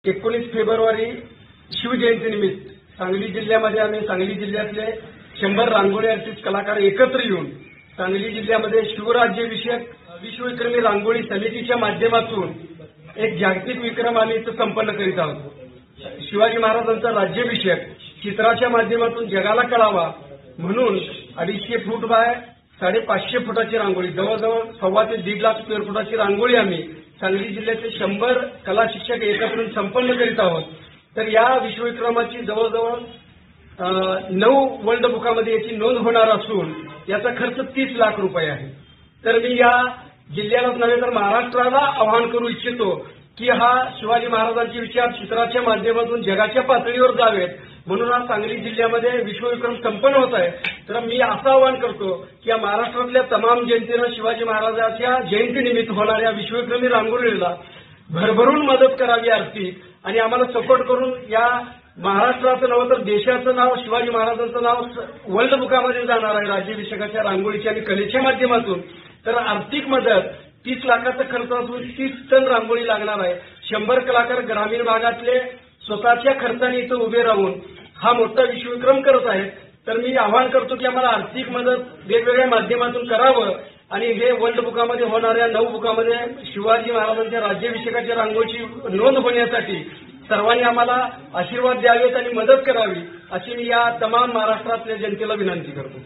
19 February शिवजयंतीनिमित्त Sangli जिल्ह्यामध्ये आम्ही सांगली जिल्ह्यातले 100 रांगोळी आर्टिस्ट कलाकार एकत्र येऊन सांगली जिल्ह्यामध्ये शिवराज्याभिषेक विश्वविक्रमी रांगोळी समितीच्या माध्यमातून एक जागतिक विक्रम आम्ही इथं संपन्न करीत आहोत। शिवाजी महाराजांचा राज्याभिषेक चित्राच्या माध्यमातून जगाला कळावा म्हणून 250 फूट बाय 550 फुटाची रांगोळी, जवळजवळ 1.25 ते 1.5 लाख स्क्वेअर फुटाची रांगोळी आम्ही सांगली जिल्ह्याचे 100 कला शिक्षक एकत्र येऊन संपन्न करीत आहोत। तर या विश्वविक्रमाची जवळजवळ 9 वर्ल्ड बुकामध्ये याची नोंद होणार असून याचा खर्च 30 लाख रुपये आहे। तर मी या जिल्ह्यालाच नव्हे तर महाराष्ट्राला आवाहन करू इच्छितो की हा शिवाजी महाराजांचे विचार चित्राच्या माध्यमातून जगाच्या पातळीवर जावेत म्हणून आज सांगली जिल्ह्यामध्ये विश्वविक्रम संपन्न होत आहे। तर मी असं आवाहन करतो की या महाराष्ट्रातल्या तमाम जनतेनं शिवाजी महाराजांच्या जयंतीनिमित्त होणाऱ्या विश्वविक्रमी रांगोळीला भरभरून मदत करावी आर्थिक आणि आम्हाला सपोर्ट करून या महाराष्ट्राचं नाव तर देशाचं नाव शिवाजी महाराजांचं नाव वर्ल्ड बुकामध्ये जाणार आहे राज्याभिषेकाच्या रांगोळीच्या आणि कलेच्या माध्यमातून। तर आर्थिक मदत 30 लाखाचा खर्च असून 30 टन रांगोळी लागणार आहे। 100 कलाकार ग्रामीण भागातले स्वतःच्या खर्चाने इथं उभे राहून हा मोठा विश्वविक्रम करत आहेत। तर मी आवाहन करतो की आम्हाला आर्थिक मदत वेगवेगळ्या माध्यमातून करावं आणि हे वर्ल्ड बुकामध्ये होणाऱ्या 9 बुकामध्ये शिवाजी महाराजांच्या राज्याभिषेकाच्या रांगोळीची नोंद होण्यासाठी सर्वांनी आम्हाला आशीर्वाद द्यावेत आणि मदत करावी अशी मी या तमाम महाराष्ट्रातल्या जनतेला विनंती करतो।